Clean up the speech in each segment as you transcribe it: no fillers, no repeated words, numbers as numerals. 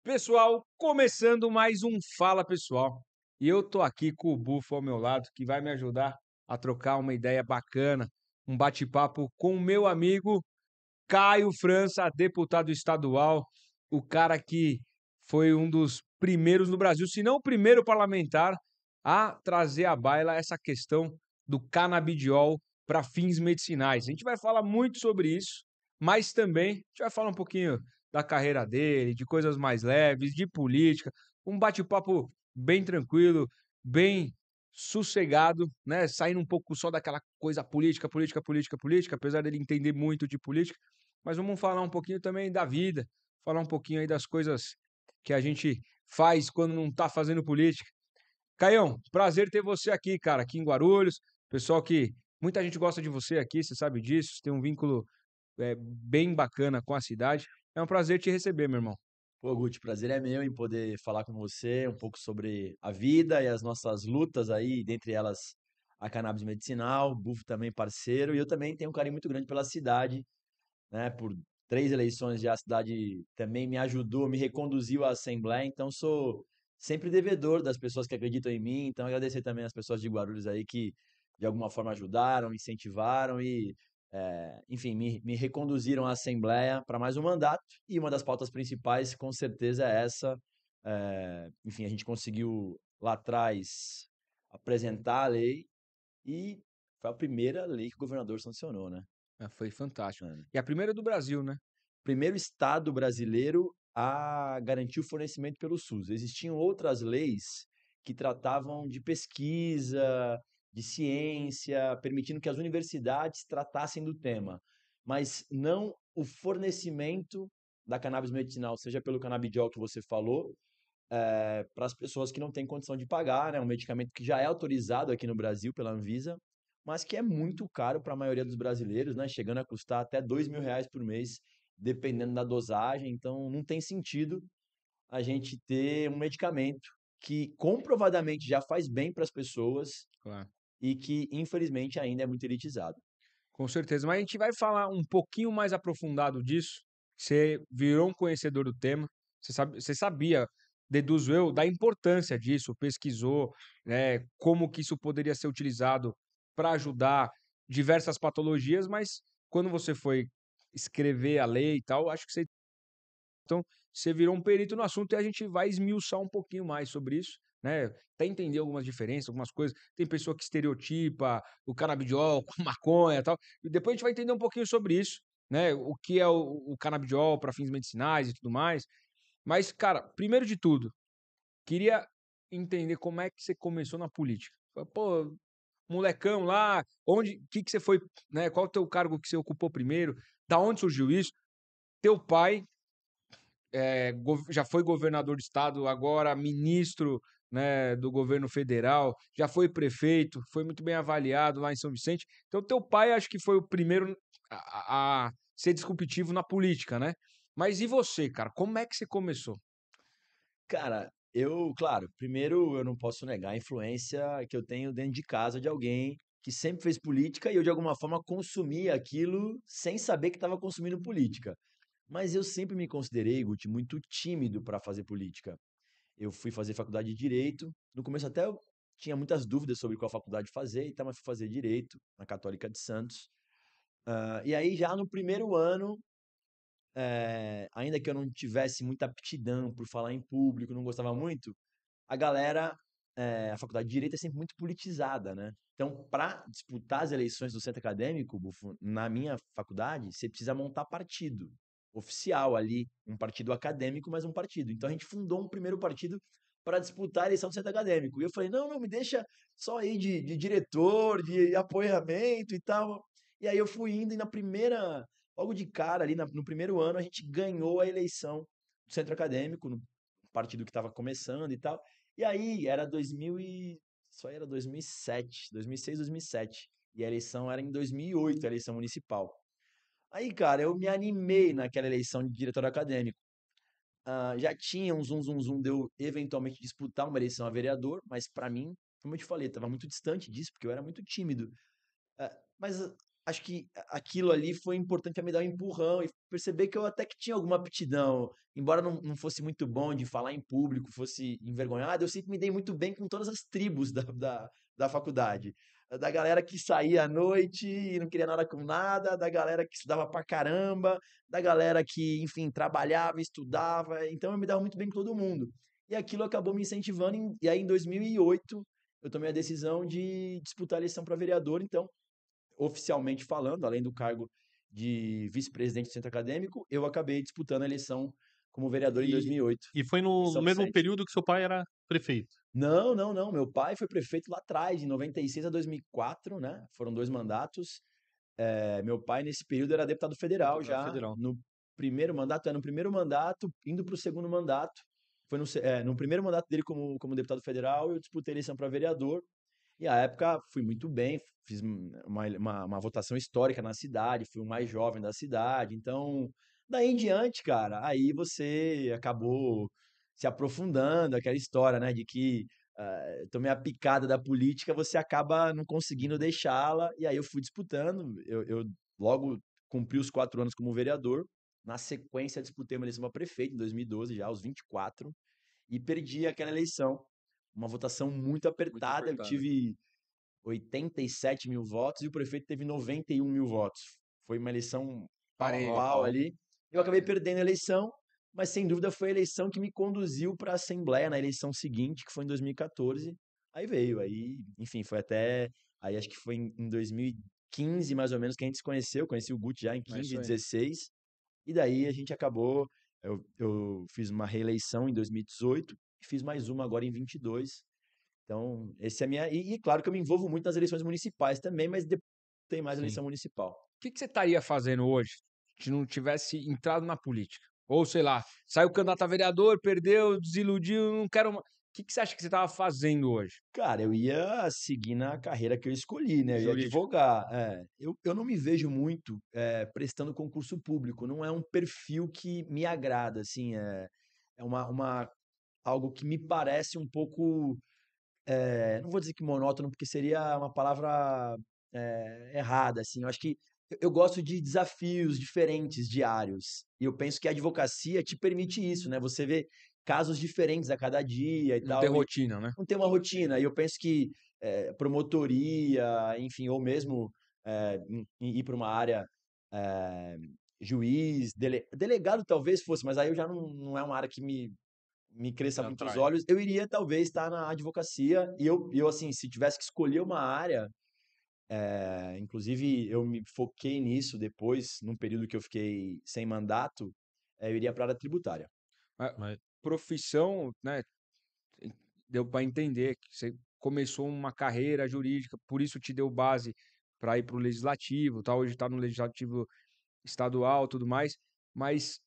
Pessoal, começando mais um Fala Pessoal. E eu tô aqui com o Bufo ao meu lado, que vai me ajudar a trocar uma ideia bacana, um bate-papo com o meu amigo Caio França, deputado estadual, o cara que foi um dos primeiros no Brasil, se não o primeiro parlamentar a trazer à baila essa questão do canabidiol para fins medicinais. A gente vai falar muito sobre isso, mas também a gente vai falar um pouquinho da carreira dele, de coisas mais leves, de política, um bate-papo bem tranquilo, bem sossegado, né? Saindo um pouco só daquela coisa política, política, política, política, apesar dele entender muito de política, mas vamos falar um pouquinho também da vida, falar um pouquinho aí das coisas que a gente faz quando não tá fazendo política. Caião, prazer ter você aqui, cara, aqui em Guarulhos. Pessoal que muita gente gosta de você aqui, você sabe disso, você tem um vínculo bem bacana com a cidade. É um prazer te receber, meu irmão. Pô, Guti, prazer é meu em poder falar com você um pouco sobre a vida e as nossas lutas aí, dentre elas a cannabis medicinal, Bufo também parceiro, e eu também tenho um carinho muito grande pela cidade, né? Por 3 eleições já a cidade também me ajudou, me reconduziu à Assembleia, então sou sempre devedor das pessoas que acreditam em mim, então agradecer também as pessoas de Guarulhos aí que de alguma forma ajudaram, incentivaram e enfim, me reconduziram à Assembleia para mais um mandato, e uma das pautas principais, com certeza, é essa. Enfim, a gente conseguiu lá atrás apresentar a lei e foi a primeira lei que o governador sancionou, né? Ah, foi fantástico. É. E a primeira do Brasil, né? Primeiro estado brasileiro a garantir o fornecimento pelo SUS. Existiam outras leis que tratavam de pesquisa, de ciência, permitindo que as universidades tratassem do tema, mas não o fornecimento da cannabis medicinal, seja pelo canabidiol que você falou, para as pessoas que não têm condição de pagar, né? Um medicamento que já é autorizado aqui no Brasil pela Anvisa, mas que é muito caro para a maioria dos brasileiros, né? Chegando a custar até R$ 2.000 por mês, dependendo da dosagem. Então, não tem sentido a gente ter um medicamento que comprovadamente já faz bem para as pessoas Claro. e que, infelizmente, ainda é muito elitizado. Com certeza. Mas a gente vai falar um pouquinho mais aprofundado disso. Você virou um conhecedor do tema. Você sabia, deduzo eu, da importância disso, pesquisou, né, como que isso poderia ser utilizado para ajudar diversas patologias, mas quando você foi escrever a lei e tal, acho que você então, você virou um perito no assunto e a gente vai esmiuçar um pouquinho mais sobre isso, né, até entender algumas diferenças, algumas coisas. Tem pessoa que estereotipa o canabidiol com maconha e tal, e depois a gente vai entender um pouquinho sobre isso, né, o que é o canabidiol para fins medicinais e tudo mais. Mas, cara, primeiro de tudo, queria entender como é que você começou na política. Pô, molecão lá, onde que você foi, né, qual o teu cargo que você ocupou primeiro, da onde surgiu isso? Teu pai já foi governador do estado, agora ministro, né, do governo federal, já foi prefeito, foi muito bem avaliado lá em São Vicente. Então, teu pai acho que foi o primeiro a ser disruptivo na política, né? Mas e você, cara? Como é que você começou? Cara, claro, primeiro eu não posso negar a influência que eu tenho dentro de casa de alguém que sempre fez política e eu de alguma forma consumia aquilo sem saber que estava consumindo política. Mas eu sempre me considerei, Guti, muito tímido para fazer política. Eu fui fazer faculdade de Direito. No começo até eu tinha muitas dúvidas sobre qual faculdade fazer, então eu fui fazer Direito na Católica de Santos. E aí já no primeiro ano, ainda que eu não tivesse muita aptidão por falar em público, não gostava muito, a galera, a faculdade de Direito é sempre muito politizada, né? Então, para disputar as eleições do centro acadêmico, Bufo, na minha faculdade, você precisa montar partido oficial ali, um partido acadêmico, mas um partido. Então, a gente fundou um primeiro partido para disputar a eleição do centro acadêmico. E eu falei, não, não, me deixa só aí de diretor, de apoiamento e tal. E aí eu fui indo e logo de cara ali, no primeiro ano, a gente ganhou a eleição do centro acadêmico, no partido que estava começando e tal. E aí era 2000 e isso aí era 2007, 2006, 2007. E a eleição era em 2008, a eleição municipal. Aí, cara, eu me animei naquela eleição de diretor acadêmico. Já tinha um zum de eu eventualmente disputar uma eleição a vereador, mas para mim, como eu te falei, estava muito distante disso, porque eu era muito tímido. Mas acho que aquilo ali foi importante para me dar um empurrão e perceber que eu até que tinha alguma aptidão. Embora não fosse muito bom de falar em público, fosse envergonhado, eu sempre me dei muito bem com todas as tribos da faculdade. Da galera que saía à noite e não queria nada com nada, da galera que estudava pra caramba, da galera que, enfim, trabalhava, estudava. Então eu me dava muito bem com todo mundo. E aquilo acabou me incentivando. E aí, em 2008, eu tomei a decisão de disputar a eleição para vereador. Então, oficialmente falando, além do cargo de vice-presidente do centro acadêmico, eu acabei disputando a eleição como vereador em E, 2008, e foi em no São mesmo Vicente. período que seu pai era prefeito. Não, não, não. Meu pai foi prefeito lá atrás, de 96 a 2004, né? Foram 2 mandatos. Meu pai, nesse período, era deputado federal Deputado já. federal. No primeiro mandato, no primeiro mandato, indo para o segundo mandato. Foi no primeiro mandato dele como deputado federal, eu disputei a eleição para vereador. E à época fui muito bem, fiz uma votação histórica na cidade, fui o mais jovem da cidade. Então, daí em diante, cara, aí você acabou se aprofundando, aquela história, né, de que tomei a picada da política, você acaba não conseguindo deixá-la. E aí eu fui disputando, eu logo cumpri os 4 anos como vereador. Na sequência, disputei uma eleição para prefeito em 2012, já aos 24, e perdi aquela eleição. Uma votação muito apertada. Eu tive 87 mil votos e o prefeito teve 91 mil votos. Foi uma eleição pau a Parejo. pau ali. Eu acabei perdendo a eleição, mas sem dúvida foi a eleição que me conduziu para a Assembleia na eleição seguinte, que foi em 2014. Aí veio, aí, enfim, foi até. Aí acho que foi em 2015, mais ou menos, que a gente se conheceu. Conheci o Guti já em É 15, isso aí. 16. E daí a gente acabou. Eu fiz uma reeleição em 2018 e fiz mais uma agora em 22. Então, esse é a minha. E claro que eu me envolvo muito nas eleições municipais também, mas depois tem mais Sim. eleição municipal. O que você estaria fazendo hoje se não tivesse entrado na política? Ou, sei lá, saiu candidato a vereador, perdeu, desiludiu, não quero mais. O que você acha que você estava fazendo hoje? Cara, eu ia seguir na carreira que eu escolhi, né? Eu ia Jurídico. advogar. Eu não me vejo muito prestando concurso público. Não é um perfil que me agrada, assim. É algo que me parece um pouco. Não vou dizer que monótono, porque seria uma palavra errada, assim. Eu acho que eu gosto de desafios diferentes, diários. E eu penso que a advocacia te permite isso, né? Você vê casos diferentes a cada dia e Não ter tal. E rotina, né? não tem uma rotina. E eu penso que promotoria, enfim, ou mesmo ir para uma área eh, juiz, delegado talvez fosse, mas aí eu já não é uma área que me cresça Te muito os atrai. olhos. Eu iria talvez estar na advocacia e eu assim, se tivesse que escolher uma área, inclusive eu me foquei nisso depois, num período que eu fiquei sem mandato, eu iria para a área tributária. Mas Mas, profissão, né? Deu para entender que você começou uma carreira jurídica, por isso te deu base para ir para o legislativo, tá? Hoje está no legislativo estadual, tudo mais. Mas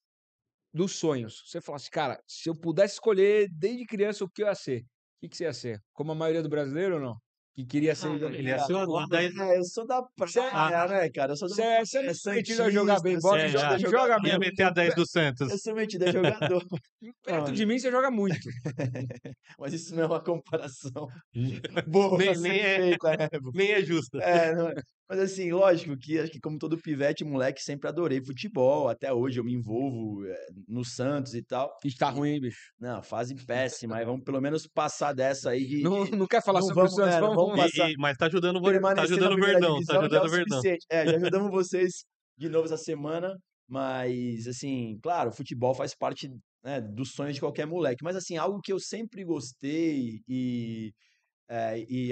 dos sonhos, você fala assim, cara, se eu pudesse escolher desde criança o que eu ia ser, o que você ia ser? Como a maioria do brasileiro ou não? Que queria ser ele é Cara, seu daí, eu sou da Você praia, né, cara? Eu sou da você praia, é metido a jogar santista, bem eu sou bola, é, metido ah, a joga ia mesmo. jogador. meter a 10 do Santos. Eu sou metido a jogador. Não, Perto de mim você joga muito. mas isso não é uma comparação boa a Nem, ser nem é, feita, né? nem é justa. Não é. Mas assim, lógico que acho que como todo pivete, moleque, sempre adorei futebol. Até hoje eu me envolvo no Santos e tal. Ixi, tá E, ruim, hein, bicho. não, fase péssima. Aí vamos pelo menos passar dessa aí Não, de não quer falar não sobre o vamos, Santos? não vamos passar. Mas tá ajudando, tá Permanecer na ajudando o primeira Verdão, tá divisão já é ajudando o o Verdão. suficiente. Já ajudamos vocês de novo essa semana. Mas, assim, claro, o futebol faz parte, né, dos sonhos de qualquer moleque. Mas, assim, algo que eu sempre gostei e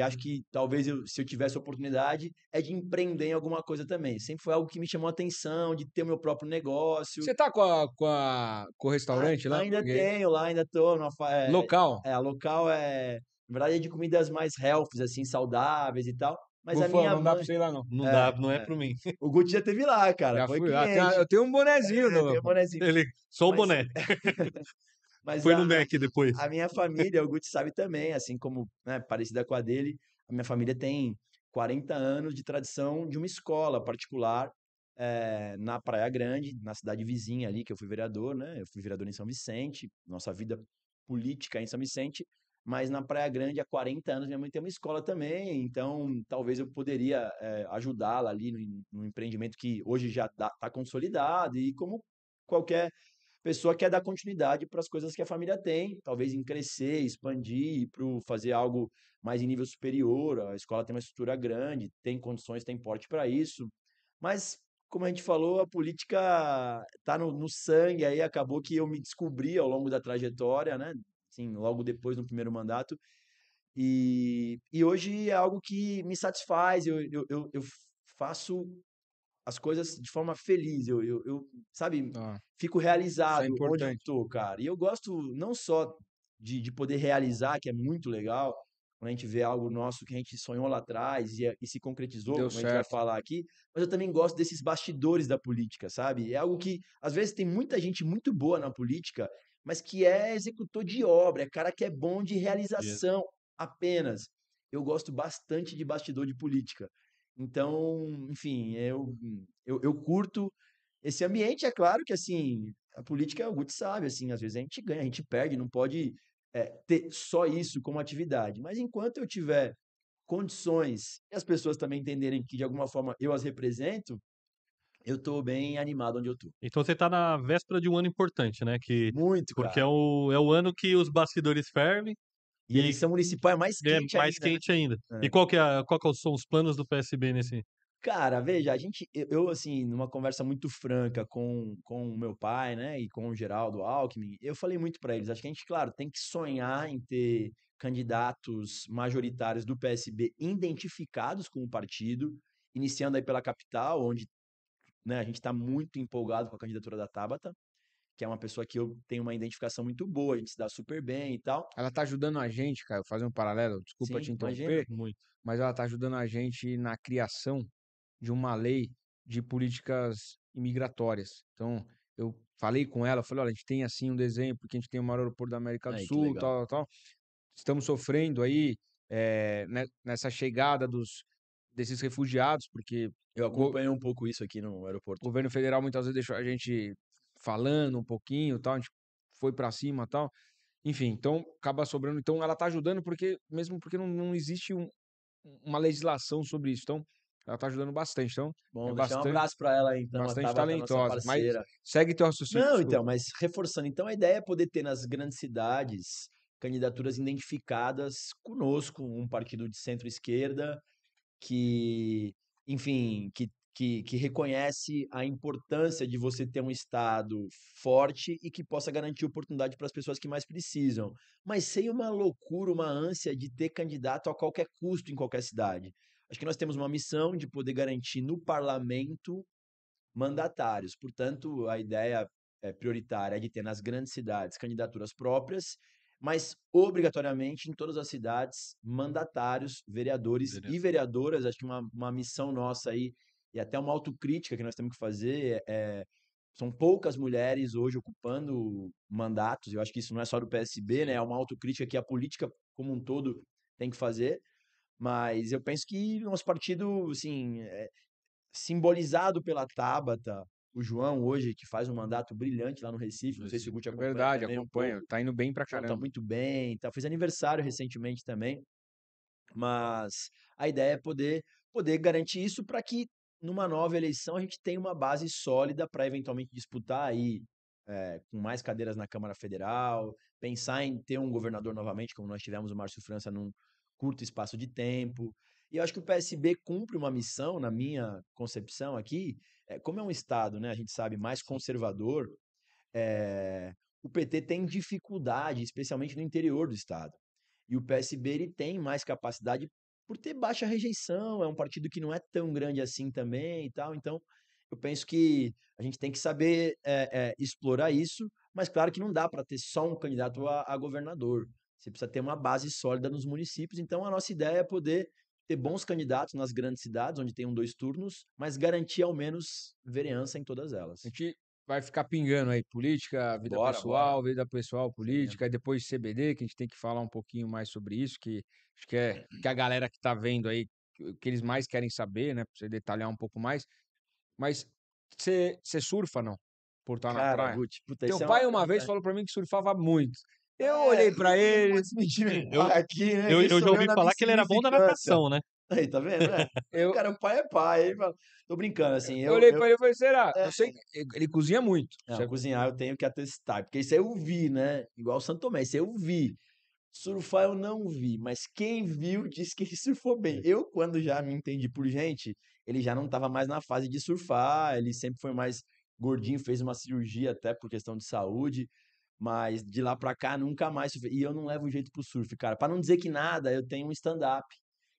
acho que talvez se eu tivesse oportunidade, é de empreender em alguma coisa também. Sempre foi algo que me chamou a atenção, de ter o meu próprio negócio. Você tá com o restaurante lá? Ainda E aí? tenho lá, ainda tô Local. a local na verdade é de comidas mais healthy, assim, saudáveis e tal. Mas a Bufão, minha não dá pra mãe, você ir lá, não. Não é, dá, não é pro mim. o Guti já teve lá, cara, Já foi fui lá. cliente. Eu tenho um bonezinho Tem o bonezinho. Ele, só o Mas, boné. mas Foi no Mac depois. a minha família, o Guti sabe também, assim como, né, parecida com a dele, a minha família tem 40 anos de tradição de uma escola particular na Praia Grande, na cidade vizinha ali, que eu fui vereador, né? Eu fui vereador em São Vicente, nossa vida política é em São Vicente. mas na Praia Grande, há 40 anos, minha mãe tem uma escola também, então talvez eu poderia ajudá-la ali no empreendimento que hoje já está consolidado, e como qualquer pessoa quer dar continuidade para as coisas que a família tem, talvez em crescer, expandir, para fazer algo mais em nível superior. A escola tem uma estrutura grande, tem condições, tem porte para isso, mas como a gente falou, a política está no sangue, aí acabou que eu me descobri ao longo da trajetória, né? Assim, logo depois no primeiro mandato, e hoje é algo que me satisfaz, eu faço as coisas de forma feliz, sabe, Ah, fico isso é realizado onde eu importante. tô, cara. E eu gosto não só de poder realizar, que é muito legal, quando a gente vê algo nosso que a gente sonhou lá atrás e se concretizou, Deu como a gente vai certo. falar aqui, mas eu também gosto desses bastidores da política, sabe? É algo que, às vezes, tem muita gente muito boa na política, mas que é executor de obra, é cara que é bom de Yes. realização apenas. Eu gosto bastante de bastidor de política. Então, enfim, eu curto esse ambiente. É claro que, assim, a política, o Guti sabe, assim, às vezes a gente ganha, a gente perde, não pode ter só isso como atividade. Mas enquanto eu tiver condições e as pessoas também entenderem que, de alguma forma, eu as represento, eu tô bem animado onde eu tô. Então você tá na véspera de um ano importante, né? Muito, Porque é cara. o ano que os bastidores fervem E e eleição municipal é mais é quente mais ainda, né? quente ainda. E É. qual que são os planos do PSB nesse? Cara, veja, assim, numa conversa muito franca com o meu pai, né, e com o Geraldo Alckmin, eu falei muito para eles, acho que a gente, claro, tem que sonhar em ter candidatos majoritários do PSB identificados com o partido, iniciando aí pela capital, onde, né, a gente está muito empolgado com a candidatura da Tabata, que é uma pessoa que eu tenho uma identificação muito boa, a gente se dá super bem e tal. Ela tá ajudando a gente, cara, fazer um paralelo, desculpa te Sim, imagina. interromper, Muito. mas ela tá ajudando a gente na criação de uma lei de políticas imigratórias. Então, eu falei com ela, falei, olha, a gente tem assim um desenho, porque a gente tem o maior aeroporto da América do Aí, que Sul, legal. tal, tal. Estamos sofrendo aí nessa chegada desses refugiados, porque Eu o go- acompanhei um pouco isso aqui no o aeroporto. governo federal muitas vezes deixou a gente falando um pouquinho, tal, a gente foi para cima, tal. Enfim, então acaba sobrando. Então ela tá ajudando porque, mesmo porque não existe uma legislação sobre isso. Então, ela tá ajudando bastante. Então, é Bom, deixar um bastante, abraço para ela aí, então, a bastante Tabata, nossa talentosa. Mas parceira. segue teu raciocínio, Não, então, desculpa. mas reforçando, então a ideia é poder ter nas grandes cidades candidaturas identificadas conosco, um partido de centro-esquerda que, enfim, que reconhece a importância de você ter um Estado forte e que possa garantir oportunidade para as pessoas que mais precisam, mas sem uma loucura, uma ânsia de ter candidato a qualquer custo em qualquer cidade. Acho que nós temos uma missão de poder garantir no parlamento mandatários. Portanto, a ideia prioritária é de ter nas grandes cidades candidaturas próprias, mas obrigatoriamente em todas as cidades mandatários, vereadores e vereadoras. Acho que uma missão nossa aí, e até uma autocrítica que nós temos que fazer, são poucas mulheres hoje ocupando mandatos. Eu acho que isso não é só do PSB, né? É uma autocrítica que a política como um todo tem que fazer. Mas eu penso que o nosso partido, assim, simbolizado pela Tabata, o João hoje, que faz um mandato brilhante lá no Recife, não sei se o Guti É acompanha verdade, também um acompanho. pouco. Tá indo bem pra O João tá caramba. muito bem, tá, fez aniversário recentemente também, mas a ideia é poder garantir isso para que numa nova eleição a gente tenha uma base sólida para eventualmente disputar aí com mais cadeiras na Câmara Federal, pensar em ter um governador novamente, como nós tivemos o Márcio França num curto espaço de tempo. E eu acho que o PSB cumpre uma missão, na minha concepção aqui, como é um estado, né, a gente sabe, mais conservador, o PT tem dificuldade, especialmente no interior do estado. E o PSB ele tem mais capacidade por ter baixa rejeição, é um partido que não é tão grande assim também e tal. Então, eu penso que a gente tem que saber explorar isso, mas claro que não dá para ter só um candidato a governador. Você precisa ter uma base sólida nos municípios. Então, a nossa ideia é poder ter bons candidatos nas grandes cidades, onde tem dois turnos, mas garantir ao menos vereança em todas A elas. gente vai ficar pingando aí política, Bora, bora. vida pessoal, Isso aí mesmo. política, e depois CBD, que a gente tem que falar um pouquinho mais sobre isso, que acho que a galera que tá vendo aí, que eles mais querem saber, né? Pra você detalhar um pouco mais. Mas você surfa, não? Por estar na Cara, praia? Guti, puta, Teu isso é uma pai uma vez pergunta. falou pra mim que surfava muito. Eu olhei pra ele, Pode se mentir Eu- aqui, né? Eu, Quem eu sou já ouvi na falar que ele era bom da insignificância? natação, né? Aí, tá vendo, né? eu, Cara, o pai é pai. Aí fala, tô brincando, assim, eu olhei pra ele e falei, será? é, Eu sei que ele cozinha muito. não, cozinhar eu tenho que atestar, porque isso aí eu vi, né? Igual o Santo Tomé, isso aí eu vi. Surfar eu não vi, mas quem viu disse que ele surfou bem. Eu, quando já me entendi por gente, ele já não estava mais na fase de surfar, ele sempre foi mais gordinho, fez uma cirurgia até por questão de saúde, mas de lá pra cá nunca mais surfei. E eu não levo jeito pro surf, cara. Pra não dizer que nada, eu tenho um stand-up.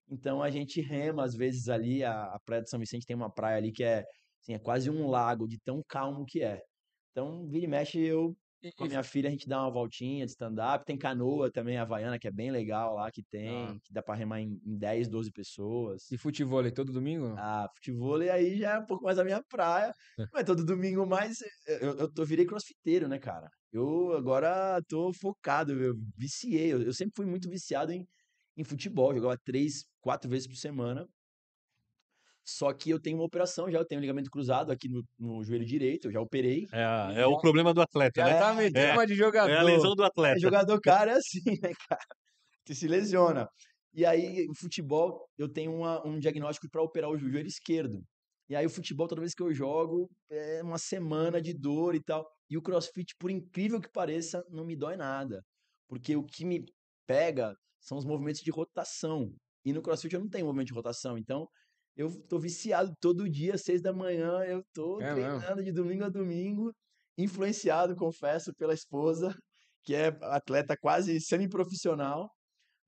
Então a gente rema às vezes ali, a Praia de São Vicente tem uma praia ali que é, assim, é quase um lago de tão calmo que é. Então, vira e mexe, eu E, com a e, minha filha, a gente dá uma voltinha de stand-up. Tem canoa também, havaiana, que é bem legal lá, que ah, tem, que dá pra remar em 10, 12 e pessoas. futevôlei todo domingo? Não? Ah, futevôlei aí já é um pouco mais a minha praia, mas todo domingo mais virei crossfiteiro, né, cara? Eu agora tô focado, eu viciei, eu sempre fui muito viciado em futebol, jogava 3, 4 vezes por semana. Só que eu tenho uma operação já, eu tenho um ligamento cruzado aqui no joelho direito, eu já operei. É o problema do atleta, Já né? tá metendo É, uma de é a jogador. lesão do atleta. Jogador cara é assim, né, cara? Você se lesiona. E aí, o futebol, eu tenho um diagnóstico para operar o joelho esquerdo. E aí, o futebol, toda vez que eu jogo, é uma semana de dor e tal. E o CrossFit, por incrível que pareça, não me dói nada. Porque o que me pega são os movimentos de rotação. E no CrossFit eu não tenho movimento de rotação. Então, eu tô viciado todo dia, 6 da manhã, eu tô É mesmo. treinando de domingo a domingo, influenciado, confesso, pela esposa, que é atleta quase semi-profissional.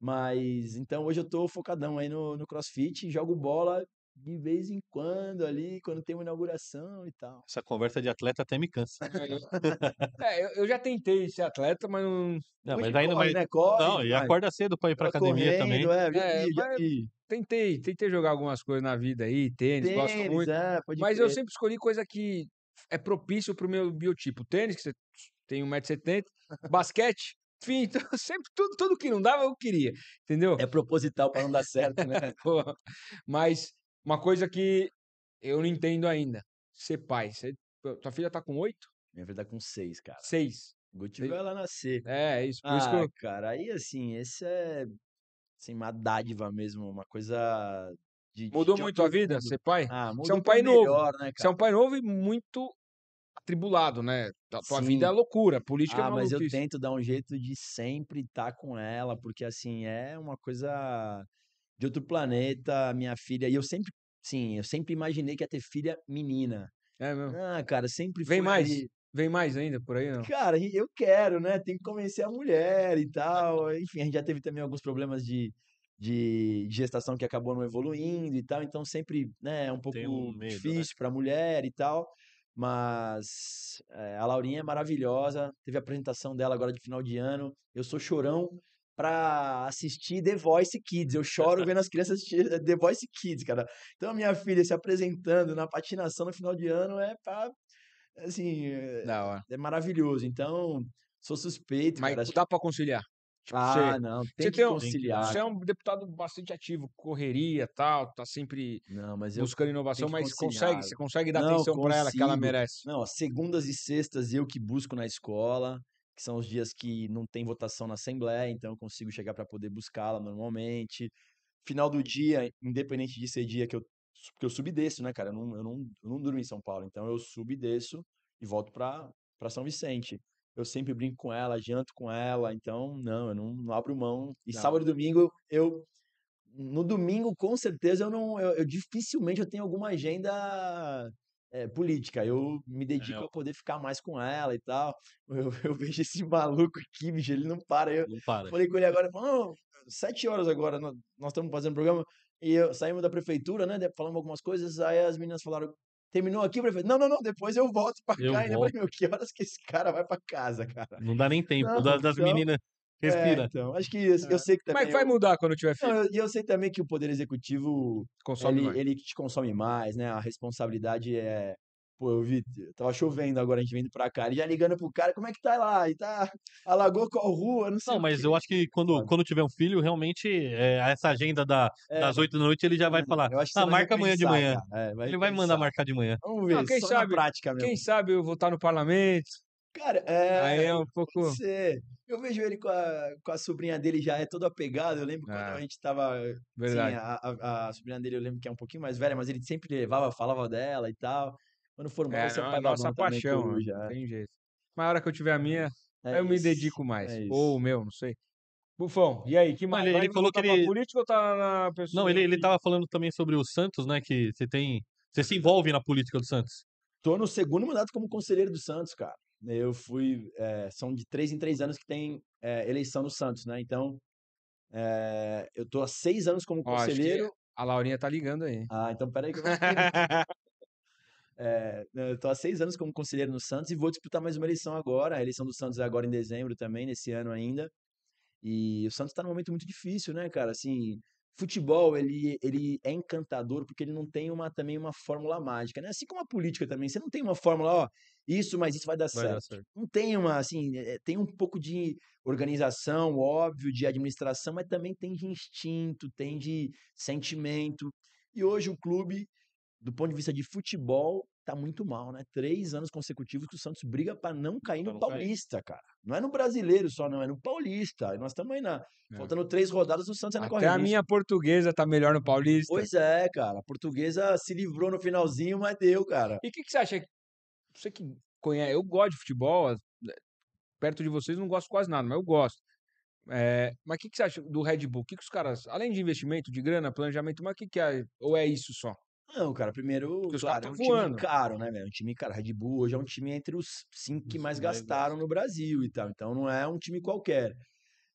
Mas então hoje eu tô focadão aí no CrossFit, jogo bola de vez em quando ali, quando tem uma inauguração e tal. Essa conversa de atleta até me cansa. Eu já tentei ser atleta, mas não. Não, Hoje mas aí não corre, vai. né? Corre, Não, e vai. acorda cedo pra ir pra Tava academia também. correndo, já É, vi, já mas vi. tentei jogar algumas coisas na vida aí, tênis, gosto Tênis, muito. pode Mas eu crer. sempre escolhi coisa que é propício pro meu biotipo. Tênis, que você tem 1,70 m, basquete, enfim, então sempre tudo que não dava eu queria, entendeu? É proposital para não dar certo, né? Pô, mas uma coisa que eu não entendo ainda, ser pai. Tua filha tá com 8? Minha vida tá com 6, cara. 6. Guti vai lá nascer. É isso, por isso que Ah, eu. cara, aí assim, esse é assim, uma dádiva mesmo, uma coisa Mudou de muito outro a vida mundo. ser pai? Ah, Você é mudou um pra pai novo. melhor, né, Você é cara? um pai novo e muito atribulado, né? Tua vida é Sim. loucura, política é Ah, mas eu maluquice. tento dar um jeito de sempre estar com ela, porque assim, é uma coisa de outro planeta, minha filha. E eu sempre, sim, eu sempre imaginei que ia ter filha menina. É mesmo. Ah, cara, sempre Vem foi mais? ali. Vem mais ainda por aí, não? Cara, eu quero, né? Tem que convencer a mulher e tal. Enfim, a gente já teve também alguns problemas de gestação que acabou não evoluindo e tal. Então, sempre, né, é um Tem um pouco medo, né? difícil para a mulher e tal. Mas a Laurinha é maravilhosa. Teve a apresentação dela agora de final de ano. Eu sou chorão para assistir The Voice Kids. Eu choro vendo as crianças assistir The Voice Kids, cara. Então, a minha filha se apresentando na patinação no final de ano é pra assim, Da hora. é maravilhoso. Então, sou suspeito, Mas cara. Acho que dá pra conciliar. Tipo, ah, não, tem você que tem um, Tem que dar. conciliar. você é um deputado bastante ativo, correria, tal, tá sempre Não, mas eu buscando tenho inovação, que mas conciliar. você consegue dar Não, atenção pra ela que ela consigo. merece. Não, ó, segundas e sextas eu que busco na escola, que são os dias que não tem votação na Assembleia, então eu consigo chegar para poder buscá-la normalmente. Final do dia, independente de ser dia porque eu subo e desço, né, cara? Eu não durmo em São Paulo, então eu subo e desço e volto para São Vicente. Eu sempre brinco com ela, janto com ela, então não, eu não abro mão. E Da hora. sábado e domingo no domingo, com certeza, eu dificilmente eu tenho alguma agenda política. Eu me É, dedico a poder ficar mais com ela e tal. Eu vejo esse maluco aqui, bicho, ele não para. Eu não para. falei com ele agora, falou, 7 horas agora, nós estamos fazendo programa, e saímos da prefeitura, né? Falamos algumas coisas, aí as meninas falaram, terminou aqui, prefeito? Não, não, não, depois eu volto pra Eu cá. E eu falei, volto. meu, que horas que esse cara vai pra casa, cara? Não dá nem tempo Não, das então, meninas respirar. então, acho que eu sei que Como é que também vai mudar quando tiver filho? não, eu sei também que o poder executivo, Consome ele, mais. ele te consome mais, né? A responsabilidade é. Pô, eu vi, tava chovendo agora, a gente vindo pra cá, ele já ligando pro cara, como é que tá lá? E tá, alagou qual rua, não sei Não, o mas eu quê. acho que Foda. quando tiver um filho, realmente, essa agenda É, das 8 da noite, ele já vai falar, eu acho que você vai marca amanhã de repensar, manhã. cara. Vai Ele vai mandar repensar. marcar de manhã. Vamos Não, ver, só na prática quem mesmo. sabe eu vou estar no parlamento, Cara, Aí é um pode pouco. ser. Eu vejo ele com a sobrinha dele, já é todo apegado. Eu lembro quando a É, gente tava. Sim, verdade. a sobrinha dele eu lembro que é um pouquinho mais velha, mas ele sempre levava, falava dela e tal. Quando formar, vai É ser um a pai nossa babão também, paixão, né? coruja. Não tem jeito. Mas a hora que eu tiver a minha, É aí eu me isso. dedico mais. É Ou o isso. meu, não sei. Bufão, e aí, que Não, mais? ele Vai falou que voltar pra ele. política ou tá na Não, pessoa? ele tava falando também sobre o Santos, né? Que você tem. Você se envolve na política do Santos. Tô no segundo mandato como conselheiro do Santos, cara. Eu fui. São de 3 em 3 anos que tem eleição no Santos, né? Então, eu tô há 6 anos como Ó, acho que conselheiro. a Laurinha tá ligando aí. Ah, então peraí que eu vou atender. Eu tô há 6 anos como conselheiro no Santos e vou disputar mais uma eleição agora. A eleição do Santos é agora em dezembro também, nesse ano ainda. E o Santos tá num momento muito difícil, né, cara? Assim, futebol, ele é encantador porque ele não tem também uma fórmula mágica, né? Assim como a política também. Você não tem uma fórmula, ó, isso, mas isso vai dar Vai dar certo. certo. Não tem uma, assim, tem um pouco de organização, óbvio, de administração, mas também tem de instinto, tem de sentimento. E hoje o clube do ponto de vista de futebol, tá muito mal, né? 3 anos consecutivos que o Santos briga para não cair Pra no não cair. Paulista, cara. Não é no Brasileiro só, não, é no Paulista. E nós estamos aí É. faltando 3 rodadas, o Santos ainda Até corre a risco. minha portuguesa tá melhor no Paulista. Pois é, cara. A portuguesa se livrou no finalzinho, mas deu, cara. E o que, que você acha? Você que conhece, eu gosto de futebol, perto de vocês não gosto quase nada, mas eu gosto. Mas o que, que você acha do Red Bull? O que, que os caras, além de investimento, de grana, planejamento, mas o que, que é? Ou é isso só? Não, cara, primeiro, Porque os caras claro, é estão um time voando. caro, né, velho? É um time caro. Red Bull hoje é um time entre os 5 que Os mais que mais gastaram gostam. no Brasil e tal. Então não é um time qualquer.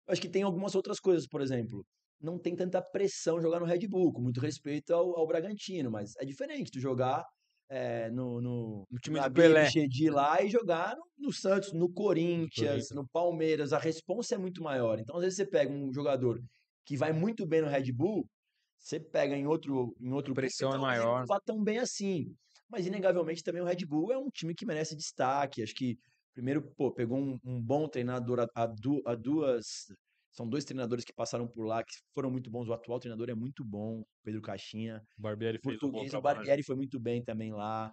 Eu acho que tem algumas outras coisas, por exemplo, não tem tanta pressão jogar no Red Bull, com muito respeito ao Bragantino, mas é diferente tu jogar O time na do Pelé. BMG lá e jogar no Santos, no De Corinthians, Corinthians. no Palmeiras. A responsa é muito maior. Então, às vezes, você pega um jogador que vai muito bem no Red Bull, você pega em A outro clube, pressão é talvez ele não maior. vá tão bem assim. Mas, inegavelmente, também o Red Bull é um time que merece destaque. Acho que, primeiro, pô, pegou um bom treinador a duas. São 2 treinadores que passaram por lá, que foram muito bons. O atual treinador é muito bom, Pedro Caixinha. O Barbieri O fez um bom português, o trabalho. Barbieri foi muito bem também lá.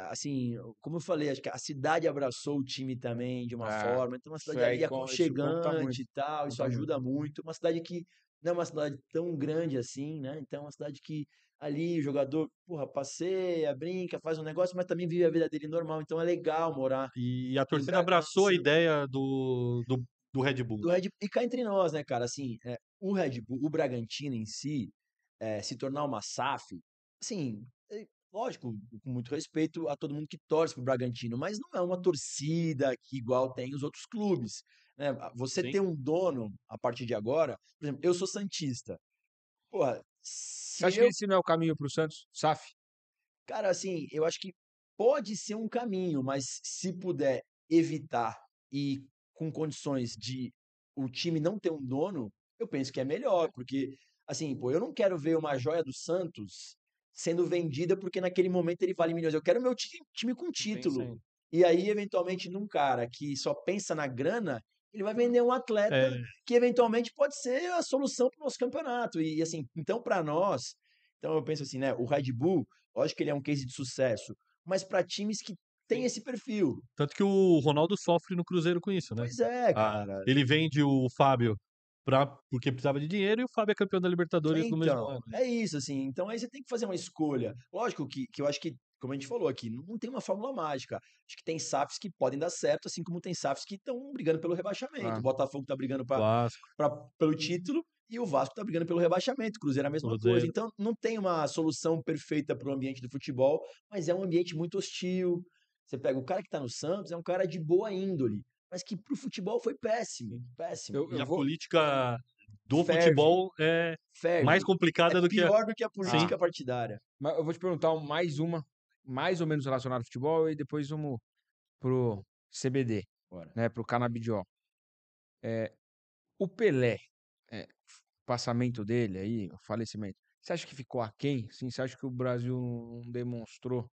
Assim, como eu falei, acho que a cidade abraçou o time também de uma É, forma. Então, uma isso cidade aí ali isso conta muito. aconchegante e tal, isso Conta muito. ajuda muito. Uma cidade que não é uma cidade tão grande assim, né? Então, é uma cidade que ali o jogador, porra, passeia, brinca, faz um negócio, mas também vive a vida dele normal. Então, é legal morar E a em torcida abraçou a Bragança. ideia do Red Bull. E cá entre nós, né, cara? Assim, o Red Bull, o Bragantino em si, se tornar uma SAF, assim, lógico, com muito respeito a todo mundo que torce pro Bragantino, mas não é uma torcida que igual tem os outros clubes, né? Você Sim. ter um dono a partir de agora, por exemplo, eu sou santista. Porra, Você se acha que eu, esse não é o caminho pro Santos? SAF? cara, assim, eu acho que pode ser um caminho, mas se puder evitar e com condições de o time não ter um dono, eu penso que é melhor, porque, assim, pô, eu não quero ver uma joia do Santos sendo vendida porque naquele momento ele vale milhões. Eu quero meu time com título. Vencendo. E aí, eventualmente, num cara que só pensa na grana, ele vai vender um atleta É, que eventualmente pode ser a solução para o nosso campeonato. E assim, então para nós, então eu penso assim, né, o Red Bull, lógico que ele é um case de sucesso, mas para times que têm sim. esse perfil. Tanto que o Ronaldo sofre no Cruzeiro com isso, né? Pois é, Ah, cara. ele vende o Fábio porque precisava de dinheiro e o Fábio é campeão da Libertadores no mesmo Então, ano. é isso, assim. Então aí você tem que fazer uma escolha. Lógico que eu acho que, como a gente falou aqui, não tem uma fórmula mágica. Acho que tem SAFs que podem dar certo, assim como tem SAFs que estão brigando pelo rebaixamento. Ah, O Botafogo tá brigando Vasco, pelo título e o Vasco tá brigando pelo rebaixamento. O Cruzeiro é a mesma coisa. Cruzeiro. Então não tem uma solução perfeita para o ambiente do futebol, mas é um ambiente muito hostil. Você pega o cara que tá no Santos, é um cara de boa índole, mas que pro futebol foi péssimo, péssimo. eu E a vou. política do Ferve, futebol é mais ferve. É complicada do que a. pior do que a Sim. política partidária. Mas eu vou te perguntar mais uma, mais ou menos relacionada ao futebol, e depois vamos pro CBD, Bora. né? Pro canabidiol. O Pelé, o passamento dele aí, o falecimento, você acha que ficou aquém? Sim, você acha que o Brasil não demonstrou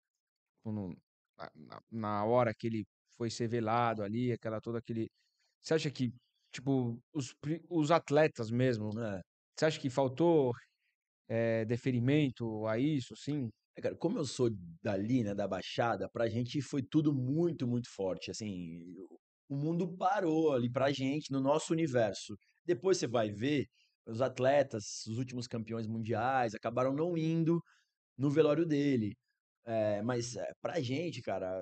quando- na hora que ele foi ser velado ali, aquela toda aquele. Você acha que, tipo, os atletas mesmo, É. você acha que faltou deferimento a isso, sim? Cara, como eu sou dali, né, da Baixada, pra gente foi tudo muito, muito forte. Assim, o mundo parou ali pra gente, no nosso universo. Depois você vai ver, os atletas, os últimos campeões mundiais, acabaram não indo no velório dele. Mas pra gente, cara,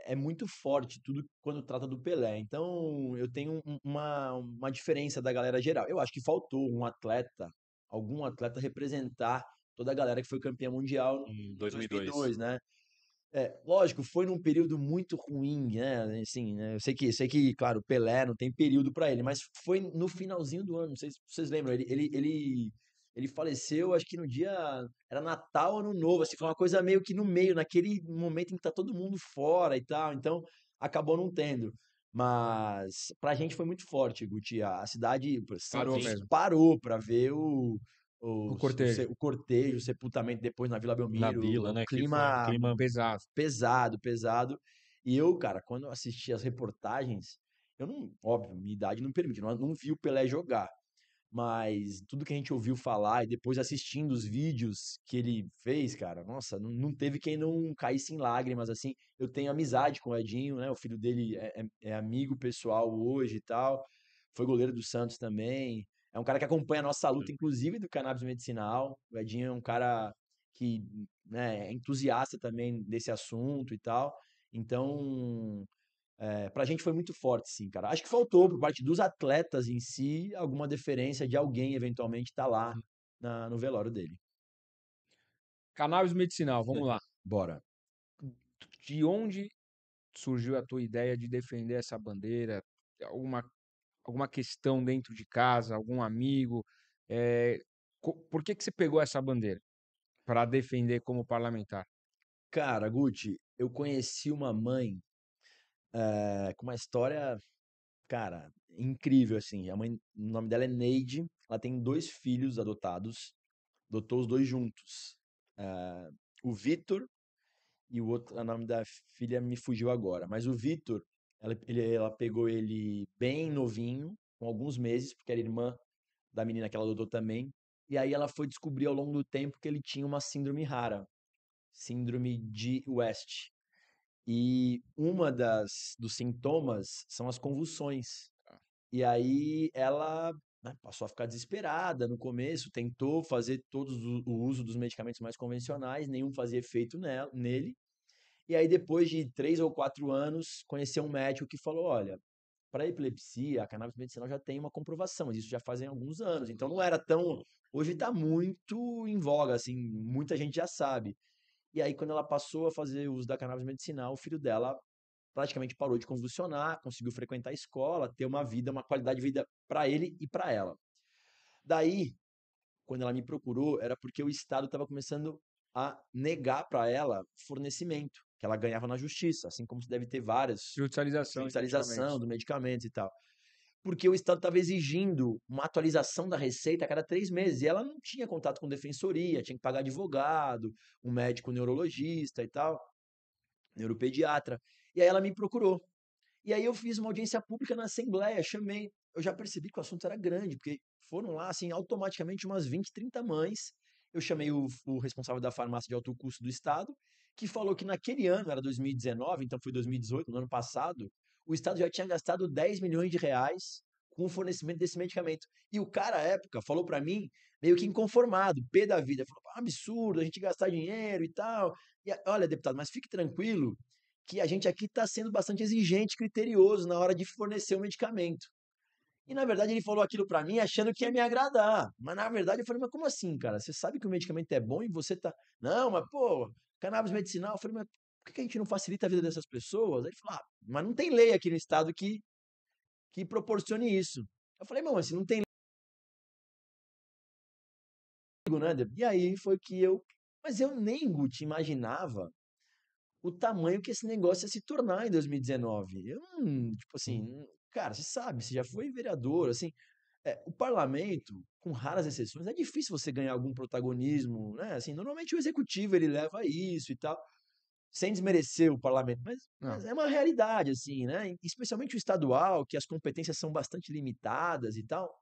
é muito forte tudo quando trata do Pelé. Então, eu tenho uma diferença da galera geral. Eu acho que faltou um atleta, algum atleta representar toda a galera que foi campeã mundial Em em 2002. 2002, né? Lógico, foi num período muito ruim, né? Assim, né? Eu sei que, claro, o Pelé não tem período pra ele, mas foi no finalzinho do ano. Não sei se vocês lembram. Ele faleceu, acho que no dia. Era Natal ou Ano Novo, assim, foi uma coisa meio que no meio, naquele momento em que tá todo mundo fora e tal. Então, acabou não tendo. Mas pra gente foi muito forte, Guti. A cidade, Parou Santos mesmo. parou pra ver O cortejo. o cortejo, o sepultamento depois na Vila Na Belmiro, Vila, o né? Que foi um clima clima. Pesado. pesado, pesado. E eu, cara, quando eu assisti as reportagens, eu não, óbvio, minha idade não permite, eu não vi o Pelé jogar, mas tudo que a gente ouviu falar e depois assistindo os vídeos que ele fez, cara, nossa, não teve quem não caísse em lágrimas, assim. Eu tenho amizade com o Edinho, né? O filho dele é amigo pessoal hoje e tal. Foi goleiro do Santos também. É um cara que acompanha a nossa luta, inclusive do cannabis medicinal. O Edinho é um cara que, né, é entusiasta também desse assunto e tal. Então, pra gente foi muito forte, sim, cara. Acho que faltou, por parte dos atletas em si, alguma deferência de alguém eventualmente estar lá no velório dele. Cannabis medicinal, vamos lá. Bora. De onde surgiu a tua ideia de defender essa bandeira? Alguma, alguma questão dentro de casa, algum amigo? Eh, por que que você pegou essa bandeira para defender como parlamentar? Cara, Guti, eu conheci uma mãe com uma história, cara, incrível, assim. A mãe, o nome dela é Neide, ela tem 2 filhos adotados, adotou os dois juntos. Eh, o Vitor e o outro, o nome da filha me fugiu agora. Mas o Vitor, ela pegou ele bem novinho, com alguns meses, porque era irmã da menina que ela adotou também. E aí ela foi descobrir ao longo do tempo que ele tinha uma síndrome rara, síndrome de West. E uma dos sintomas são as convulsões. E aí ela, né, passou a ficar desesperada no começo, tentou fazer todos o uso dos medicamentos mais convencionais, nenhum fazia efeito nele. E aí, depois de 3 ou 4 anos, conheceu um médico que falou: olha, para epilepsia, a cannabis medicinal já tem uma comprovação, mas isso já fazem alguns anos. Então não era tão. Hoje está muito em voga, assim, muita gente já sabe. E aí, quando ela passou a fazer uso da cannabis medicinal, o filho dela praticamente parou de convulsionar, conseguiu frequentar a escola, ter uma vida, uma qualidade de vida para ele e para ela. Daí, quando ela me procurou, era porque o Estado estava começando a negar para ela fornecimento, que ela ganhava na justiça, assim como se deve ter várias Judicialização de judicialização medicamentos. do medicamento e tal. Porque o Estado estava exigindo uma atualização da receita a cada 3 meses. E ela não tinha contato com defensoria, tinha que pagar advogado, um médico neurologista e tal, neuropediatra. E aí ela me procurou. E aí eu fiz uma audiência pública na Assembleia, chamei. Eu já percebi que o assunto era grande, porque foram lá, assim, automaticamente umas 20, 30 mães. Eu chamei o responsável da farmácia de alto custo do Estado, que falou que naquele ano, era 2019, então foi 2018, no ano passado, o Estado já tinha gastado 10 milhões de reais com o fornecimento desse medicamento. E o cara, à época, falou para mim, meio que inconformado, pé da vida. Falou: absurdo a gente gastar dinheiro e tal. E, olha, deputado, mas fique tranquilo que a gente aqui está sendo bastante exigente, criterioso na hora de fornecer o medicamento. E na verdade ele falou aquilo para mim achando que ia me agradar. Mas na verdade eu falei: mas como assim, cara? Você sabe que o medicamento é bom e você tá. Não, mas pô, cannabis medicinal. Eu falei: mas por que a gente não facilita a vida dessas pessoas? Aí ele falou: mas não tem lei aqui no estado que proporcione isso. Eu falei: mas se não tem lei, né? E aí foi que eu. Mas eu nem, Guti, imaginava o tamanho que esse negócio ia se tornar em 2019. Eu não, tipo assim, cara, você sabe, você já foi vereador, assim, o parlamento, com raras exceções, é difícil você ganhar algum protagonismo, né? Assim, normalmente o executivo ele leva isso e tal, sem desmerecer o parlamento, mas Não. é uma realidade, assim, né? Especialmente o estadual, que as competências são bastante limitadas e tal.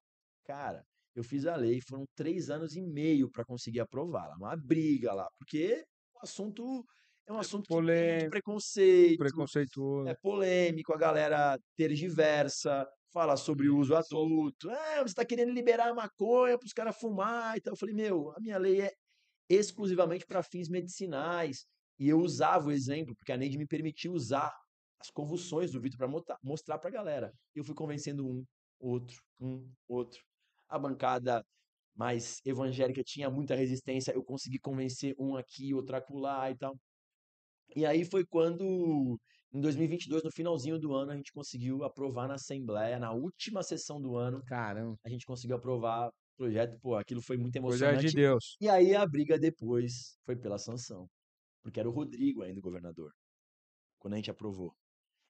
Cara, eu fiz a lei, foram 3 anos e meio para conseguir aprová-la, uma briga lá, porque o assunto é um assunto que tem muito Polêmico, preconceito, preconceituoso. é polêmico, a galera tergiversa, fala sobre o uso adulto. Você tá querendo liberar a maconha para os caras fumar e tal. Eu falei, meu, a minha lei é exclusivamente para fins medicinais. E eu usava o exemplo, porque a Neide me permitiu usar as convulsões do Vitor para mostrar para a galera. Eu fui convencendo um, outro. A bancada mais evangélica tinha muita resistência, eu consegui convencer um aqui, outro acolá e tal. E aí foi quando, em 2022, no finalzinho do ano, a gente conseguiu aprovar na Assembleia, na última sessão do ano, Caramba, a gente conseguiu aprovar o projeto. Pô, aquilo foi muito coisa de emocionante. Deus. E aí a briga depois foi pela sanção, porque era o Rodrigo ainda o governador, quando a gente aprovou.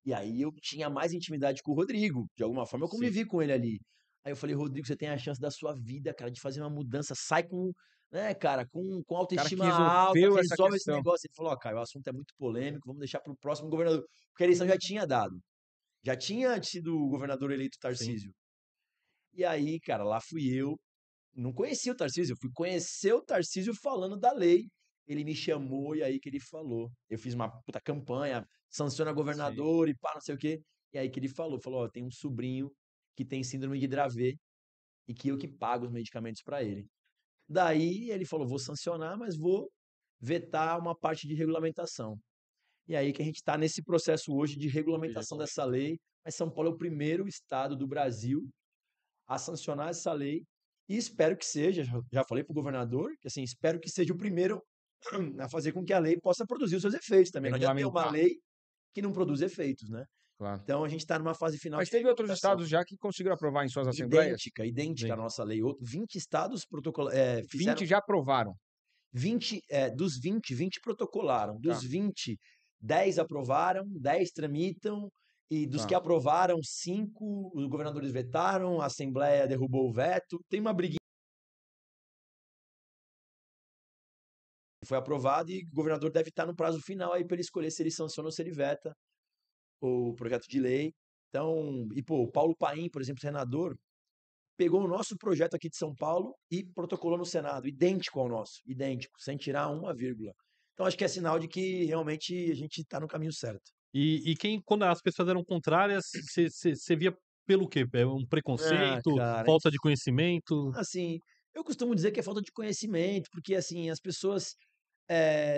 E aí eu tinha mais intimidade com o Rodrigo, de alguma forma eu Sim. convivi com ele ali. Aí eu falei, Rodrigo, você tem a chance da sua vida, cara, de fazer uma mudança, sai com, né, cara, com O cara que autoestima alta, resolveu essa resolve esse questão. negócio. Ele falou, ó, Caio, o assunto é muito polêmico, vamos deixar para o próximo governador. Porque a eleição já tinha dado. Já tinha sido o governador eleito Sim. Tarcísio. E aí, cara, lá fui eu, não conhecia o Tarcísio, eu fui conhecer o Tarcísio falando da lei. Ele me chamou e aí que ele falou. Eu fiz uma puta campanha, sanciona governador e pá, não sei o quê. E aí que ele falou, ó, tem um sobrinho que tem síndrome de Dravet e que eu que pago os medicamentos para ele. Daí ele falou, vou sancionar, mas vou vetar uma parte de regulamentação. E aí que a gente está nesse processo hoje de regulamentação dessa lei. Mas São Paulo é o primeiro estado do Brasil a sancionar essa lei e espero que seja, já falei para o governador, que assim, espero que seja o primeiro a fazer com que a lei possa produzir os seus efeitos também. Não adianta ter uma Regulamentar, lei que não produz efeitos, né? claro. Então a gente está numa fase final Mas de teve outros regulamentação. estados já que conseguiram aprovar em suas assembleias? Idêntica a nossa lei. 20 estados fizeram 20 já aprovaram. 20, dos 20 protocolaram. Tá, Dos 20, 10 aprovaram, 10 tramitam, e dos que tá. aprovaram, 5 os governadores vetaram, a Assembleia derrubou o veto. Tem uma briguinha. Foi aprovado e o governador deve estar no prazo final aí para ele escolher se ele sanciona ou se ele veta o projeto de lei. Então, e pô, o Paulo Paim, por exemplo, senador, pegou o nosso projeto aqui de São Paulo e protocolou no Senado, idêntico ao nosso, idêntico, sem tirar uma vírgula. Então, acho que é sinal de que realmente a gente está no caminho certo. E quando as pessoas eram contrárias, você via pelo quê? Um Ah, preconceito, cara, falta de conhecimento? assim, eu costumo dizer que é falta de conhecimento, porque assim, as pessoas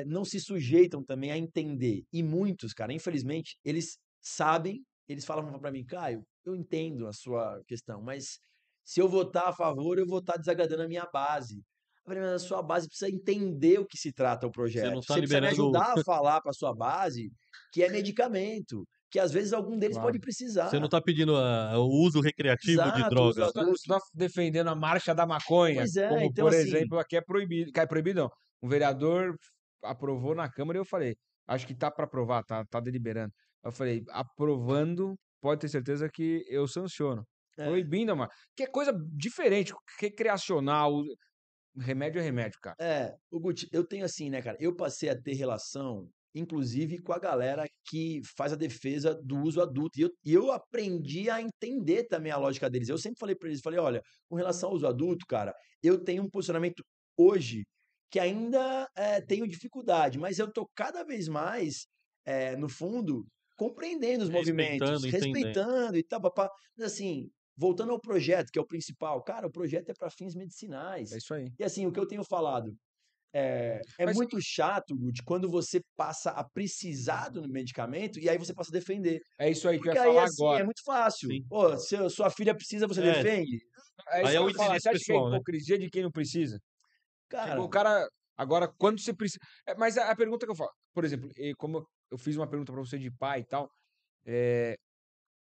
não se sujeitam também a entender. E muitos, cara, infelizmente, eles sabem, eles falam para mim, Caio, eu entendo a sua questão, mas se eu votar a favor, eu vou estar desagradando a minha base. Eu falei, mas a sua base precisa entender o que se trata o Você não projeto. tá Você precisa me liberando, ajudar a falar para a sua base que é medicamento, que às vezes algum deles Claro. pode você não precisar. tá pedindo o uso recreativo de Exato, uso drogas, né? Você tá defendendo a marcha da maconha, Pois é, como, então por assim, exemplo, aqui é proibido. Aqui é proibido, não. Um vereador aprovou na Câmara e eu falei, acho que tá para aprovar, tá deliberando. Eu falei, aprovando, pode ter certeza que eu sanciono. é, Proibindo, mano. Que é coisa diferente, recreacional. Remédio é remédio, cara. O Guti, eu tenho assim, né, cara? Eu passei a ter relação, inclusive, com a galera que faz a defesa do uso adulto. E eu aprendi a entender também a lógica deles. Eu sempre falei para eles, falei, olha, com relação ao uso adulto, cara, eu tenho um posicionamento hoje que ainda tenho dificuldade, mas eu tô cada vez mais, no fundo, compreendendo os movimentos, Respeitando, entendendo. respeitando e tal, papá. Mas assim, voltando ao projeto, que é o principal, cara, o projeto é para fins medicinais. É isso aí. E assim, o que eu tenho falado é Mas muito chato, Guti, quando você passa a precisar do medicamento e aí você passa a defender. é isso aí que eu Porque ia aí, falar assim, é agora. muito fácil. Sim. Pô, se sua filha precisa, você É, defende? É aí isso é que o eu ia falar. interesse Você acha que é pessoal, né? hipocrisia de quem não precisa? Tipo, o Cara, cara. Agora, quando você precisa. Mas a pergunta que eu falo, por exemplo, como eu fiz uma pergunta pra você de pai e tal, é,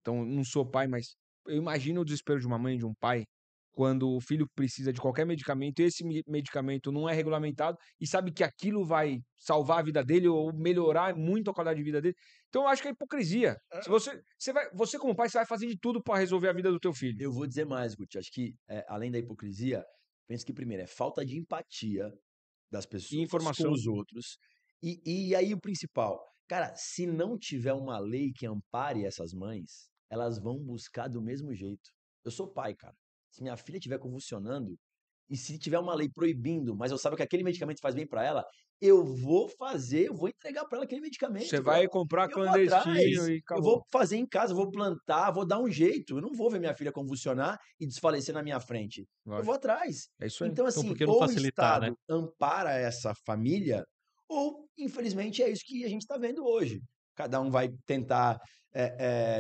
então não sou pai, mas eu imagino o desespero de uma mãe e de um pai quando o filho precisa de qualquer medicamento e esse medicamento não é regulamentado e sabe que aquilo vai salvar a vida dele ou melhorar muito a qualidade de vida dele. Então eu acho que é hipocrisia. Se você como pai, você vai fazer de tudo pra resolver a vida do teu filho. eu vou dizer mais, Guti. Acho que, além da hipocrisia, penso que primeiro é falta de empatia das E pessoas com informação. os outros. E aí o principal, cara, se não tiver uma lei que ampare essas mães, elas vão buscar do mesmo jeito. Eu sou pai, cara. Se minha filha estiver convulsionando, e se tiver uma lei proibindo, mas eu saiba que aquele medicamento faz bem para ela, eu vou entregar para ela aquele medicamento. Você vai comprar eu vou atrás, clandestino e eu vou acabou. fazer em casa, vou plantar, vou dar um jeito. Eu não vou ver minha filha convulsionar e desfalecer na minha frente. Eu Lógico. vou atrás. É isso aí. Então, Então, assim, por que não ou o facilitar, né? Estado ampara essa família, ou, infelizmente, é isso que a gente está vendo hoje. Cada um vai tentar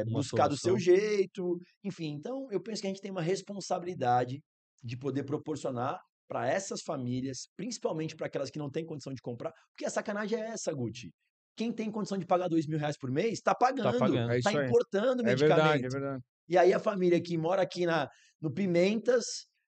Uma buscar do seu solução. jeito. Enfim, então, eu penso que a gente tem uma responsabilidade de poder proporcionar para essas famílias, principalmente para aquelas que não têm condição de comprar, porque a sacanagem é essa, Guti. Quem tem condição de pagar R$ 2.000 por mês, está Tá pagando, pagando. É está isso aí. importando o É verdade, é medicamento. verdade. E aí a família que mora aqui no Pimentas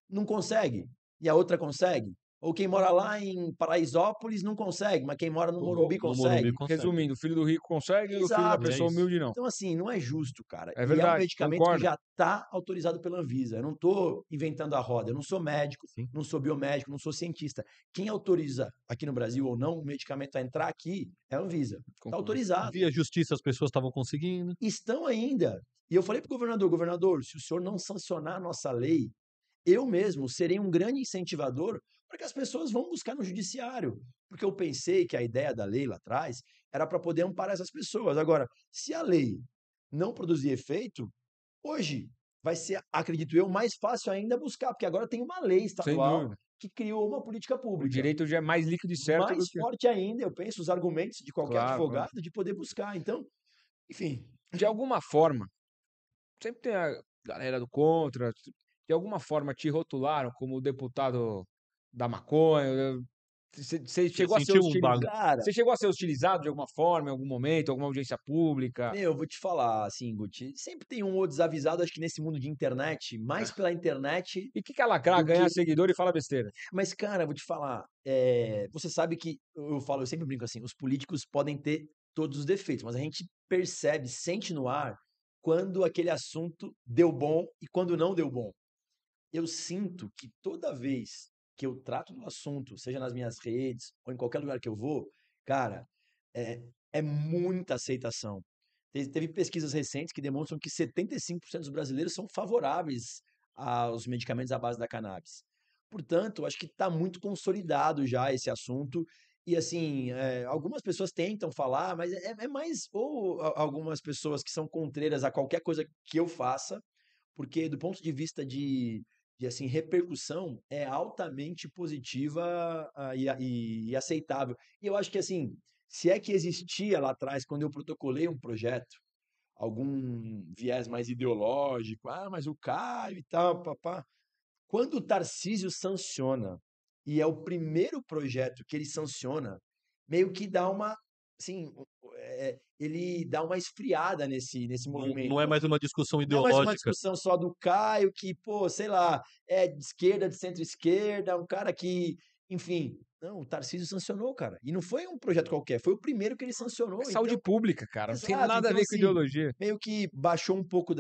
não consegue, e a outra consegue. Ou quem mora lá em Paraisópolis não consegue, mas quem mora no Morumbi No Morumbi consegue. consegue. Resumindo, o filho do rico consegue e o filho da Exato. E é pessoa isso. humilde não. Então, assim, não é justo, cara. É E é um verdade, medicamento que concordo. já está autorizado pela Anvisa. Eu não estou inventando a roda. Eu não sou médico, Sim. não sou biomédico, não sou cientista. Quem autoriza aqui no Brasil ou não o medicamento a entrar aqui é a Anvisa. Está Concordo. autorizado. Via justiça as pessoas estavam conseguindo. Estão ainda. E eu falei para o governador, se o senhor não sancionar a nossa lei, eu mesmo serei um grande incentivador para que as pessoas vão buscar no judiciário. Porque eu pensei que a ideia da lei lá atrás era para poder amparar essas pessoas. Agora, se a lei não produzir efeito, hoje vai ser, acredito eu, mais fácil ainda buscar, porque agora tem uma lei Sem estadual dúvida. que criou uma política O pública. direito já é mais líquido e certo do Mais que. forte ainda, eu penso, os argumentos de qualquer Claro, claro. advogado de poder buscar. Então, enfim, De alguma forma, sempre tem a galera do contra, de alguma forma te rotularam como o deputado da maconha. Você Você chegou a ser sentiu um hostilizado. bagulho. cara, Você chegou a ser hostilizado de alguma forma, em algum momento, alguma audiência pública? eu vou te falar, assim, Guti, sempre tem um ou desavisado, acho que nesse mundo de internet, mais pela internet E que lacrar, do que. ganhar seguidor e falar besteira? Mas, cara, vou te falar, você sabe que eu sempre brinco assim, os políticos podem ter todos os defeitos, mas a gente percebe, sente no ar quando aquele assunto deu bom e quando não deu bom. Eu sinto que toda vez que eu trato do assunto, seja nas minhas redes ou em qualquer lugar que eu vou, cara, é, é muita aceitação. Teve pesquisas recentes que demonstram que 75% dos brasileiros são favoráveis aos medicamentos à base da cannabis. Portanto, acho que está muito consolidado já esse assunto. E assim, algumas pessoas tentam falar, mas é mais ou algumas pessoas que são contreiras a qualquer coisa que eu faça, porque do ponto de vista de assim, repercussão, é altamente positiva e aceitável. E eu acho que assim, se é que existia lá atrás, quando eu protocolei um projeto, algum viés mais ideológico, mas o Caio e tal, papá. Quando o Tarcísio sanciona, e é o primeiro projeto que ele sanciona, meio que dá uma, assim, ele dá uma esfriada nesse movimento. Não é mais uma discussão Não é mais uma ideológica. discussão só do Caio, que, pô, sei lá, é de esquerda, de centro-esquerda, um cara que, enfim. Não, o Tarcísio sancionou, cara. E não foi um projeto qualquer, foi o primeiro que ele sancionou. É saúde Então, pública, cara. Não tem exato. nada a Então, ver com assim, ideologia. meio que baixou um pouco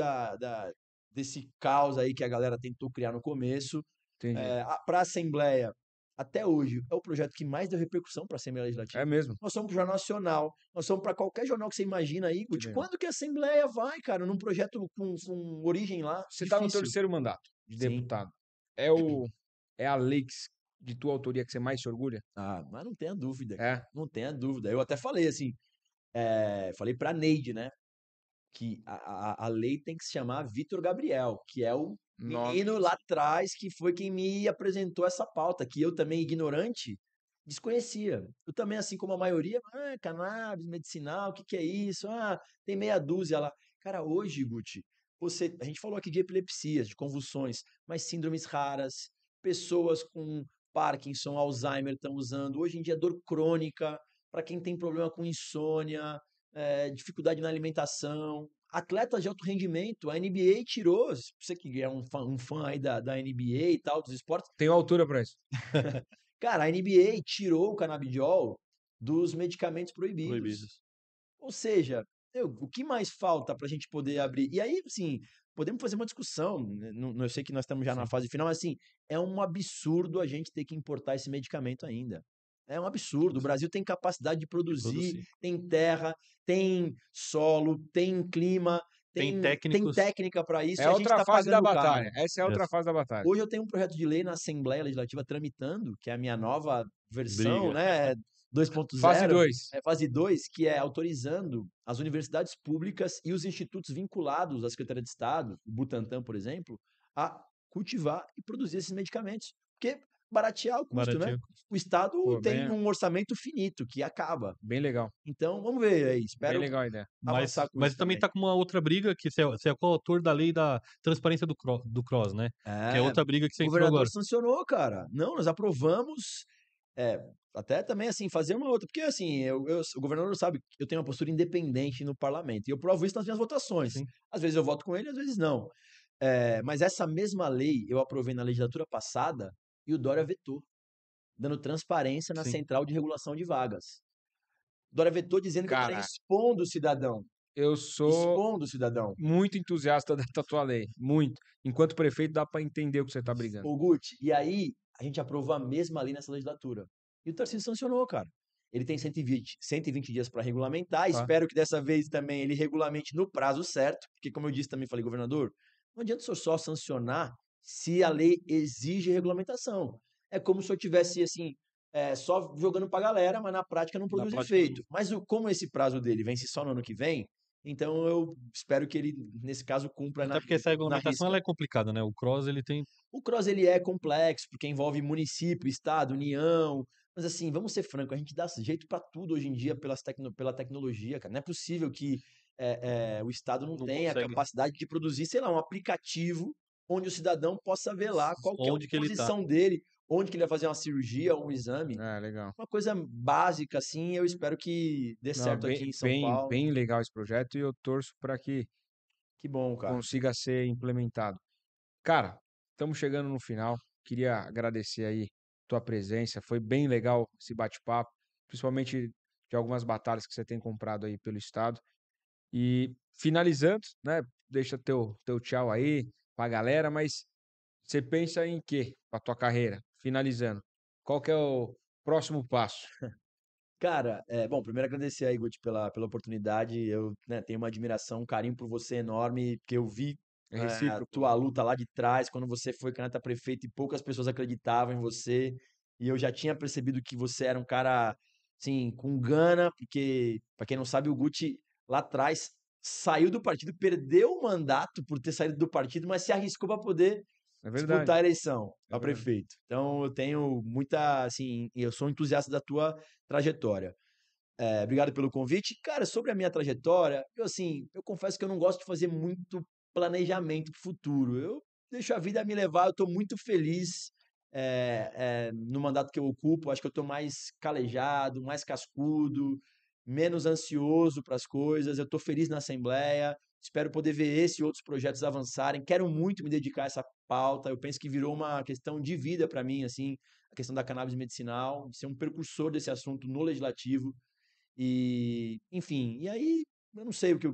desse caos aí que a galera tentou criar no começo. Entendi. Para a Assembleia, até hoje, é o projeto que mais deu repercussão para a Assembleia É Legislativa. mesmo. Nós somos para o Jornal Nacional, nós somos para qualquer jornal que você imagina aí, Que Guti. legal. Quando que a Assembleia vai, cara, num projeto com origem lá? Você tá no Difícil. terceiro mandato de Sim. deputado. É a lei de tua autoria que você mais se orgulha? Mas não tenha dúvida, É. cara. Não tenha dúvida. Eu até falei assim, falei para a Neide, né? Que a lei tem que se chamar Vitor Gabriel, que é o menino lá atrás que foi quem me apresentou essa pauta, que eu também, ignorante, desconhecia. Eu também, assim como a maioria, cannabis, medicinal, o que é isso? Tem meia dúzia lá. Cara, hoje, Guti, a gente falou aqui de epilepsias, de convulsões, mas síndromes raras, pessoas com Parkinson, Alzheimer estão usando. Hoje em dia, dor crônica, para quem tem problema com insônia, dificuldade na alimentação, atletas de alto rendimento, a NBA tirou, você que é um fã aí da NBA e tal, dos esportes, Tenho altura pra isso. cara, a NBA tirou o canabidiol dos medicamentos proibidos. Proibidos. Ou seja, o que mais falta para a gente poder abrir? E aí, assim, podemos fazer uma discussão, né? Eu sei que nós estamos já na fase final, mas assim, é um absurdo a gente ter que importar esse medicamento ainda. É um absurdo. O Brasil tem capacidade de produzir, tem terra, tem solo, tem clima, Tem tem técnicos. técnica para isso É e a gente outra tá fase da pagando caro. batalha. Essa é outra Yes. fase da batalha. Hoje eu tenho um projeto de lei na Assembleia Legislativa tramitando, que é a minha nova versão, Briga. né, Fase 2.0, 2. fase 2, que é autorizando as universidades públicas e os institutos vinculados à Secretaria de Estado, o Butantan, por exemplo, a cultivar e produzir esses medicamentos. Porque baratear o custo, né? Baratinho. O Estado Pô, tem bem, um orçamento finito que acaba. bem legal. Então, vamos ver aí. Bem Espero legal a ideia. Mas, avançar com mas isso também também. tá com uma outra briga, que você é coautor da lei da transparência do CROSS, né? Que é É, outra briga que você o entrou governador agora. sancionou, cara. Não, nós aprovamos. É, até também, assim, fazer uma outra. Porque, assim, o governador sabe que eu tenho uma postura independente no parlamento. E eu provo isso nas minhas votações. Sim. Às vezes eu voto com ele, às vezes não. É, mas essa mesma lei eu aprovei na legislatura passada e o Dória vetou, dando transparência na Sim. Central de Regulação de Vagas. O Dória vetou dizendo que eu estaria Cara, expondo o cidadão. eu sou Expondo o cidadão. muito entusiasta da tua lei. Muito. Enquanto prefeito, dá pra entender o que você tá brigando. Ô, Guti, e aí a gente aprovou a mesma lei nessa legislatura. E o Tarcísio sancionou, cara. Ele tem 120 dias para regulamentar. Tá. Espero que dessa vez também ele regulamente no prazo certo, porque, como eu disse também, falei, governador, não adianta o senhor só sancionar se a lei exige regulamentação. É como se eu tivesse, assim, só jogando pra galera, mas na prática não Na produz prática, não. efeito. Mas como esse prazo dele vence só no ano que vem, então eu espero que ele, nesse caso, cumpra Até porque essa na regulamentação risca. ela é complicada, né? O CROSS ele tem. O cross ele é complexo, porque envolve município, estado, união. Mas assim, vamos ser franco, a gente dá jeito para tudo hoje em dia pela tecnologia, cara. Não é possível que o estado não Não tenha a consegue. capacidade de produzir, sei lá, um aplicativo onde o cidadão possa ver lá qual que é a Onde que ele tá. posição dele, onde que ele vai fazer uma cirurgia ou um exame. É, legal. Uma coisa básica, assim, eu espero que dê Não, certo aqui em São Paulo. bem legal esse projeto e eu torço para que Que bom, cara. consiga ser implementado. Cara, estamos chegando no final. Queria agradecer aí tua presença. Foi bem legal esse bate-papo, principalmente de algumas batalhas que você tem comprado aí pelo estado. E finalizando, né? Deixa teu tchau aí pra galera, mas você pensa em quê pra tua carreira? Finalizando. Qual que é o próximo passo? Cara, bom, primeiro agradecer aí, Guti, pela oportunidade. Eu, né, tenho uma admiração, um carinho por você enorme, porque eu vi É a recíproco, tua né? luta lá de trás, quando você foi candidato a prefeito e poucas pessoas acreditavam em você. E eu já tinha percebido que você era um cara, assim, com gana, porque, pra quem não sabe, o Guti lá atrás saiu do partido, perdeu o mandato por ter saído do partido, mas se arriscou para poder É verdade. disputar a eleição É a verdade. prefeito. Então eu tenho muita, assim, eu sou entusiasta da tua trajetória. Obrigado pelo convite. Cara, sobre a minha trajetória, eu confesso que eu não gosto de fazer muito planejamento pro futuro. Eu deixo a vida me levar, eu tô muito feliz no mandato que eu ocupo. Acho que eu tô mais calejado, mais cascudo, menos ansioso para as coisas. Eu tô feliz na Assembleia. Espero poder ver esse e outros projetos avançarem. Quero muito me dedicar a essa pauta. Eu penso que virou uma questão de vida para mim, assim, a questão da cannabis medicinal, ser um precursor desse assunto no legislativo. E, enfim, e aí eu não sei o que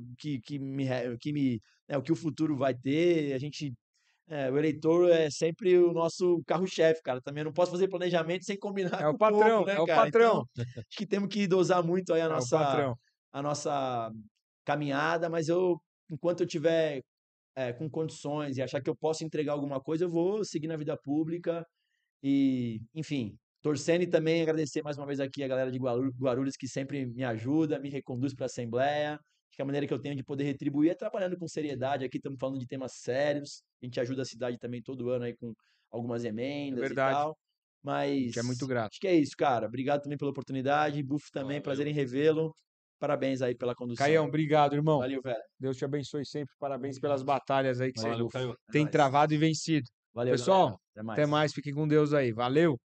o futuro vai ter. O eleitor é sempre o nosso carro-chefe, cara. Também não posso fazer planejamento sem combinar É o com o povo, patrão, né, é o cara? Então, patrão, acho que temos que dosar muito aí é o patrão. a nossa caminhada, mas enquanto eu tiver com condições e achar que eu posso entregar alguma coisa, eu vou seguir na vida pública e, enfim, torcendo e também agradecer mais uma vez aqui a galera de Guarulhos que sempre me ajuda, me reconduz para a Assembleia. Acho que a maneira que eu tenho de poder retribuir é trabalhando com seriedade. Aqui estamos falando de temas sérios. A gente ajuda a cidade também todo ano aí com algumas É emendas e verdade. tal. A gente é muito Mas grato. acho que é isso, cara. Obrigado também pela oportunidade. Bufo também, prazer em revê-lo. Parabéns aí pela condução. Caião, obrigado, irmão. Valeu, velho. Deus te abençoe sempre. Parabéns pelas batalhas aí que você Valeu, Caio. É tem nóis. travado e vencido. Valeu, Pessoal, galera. até mais. Fiquem com Deus aí. Valeu!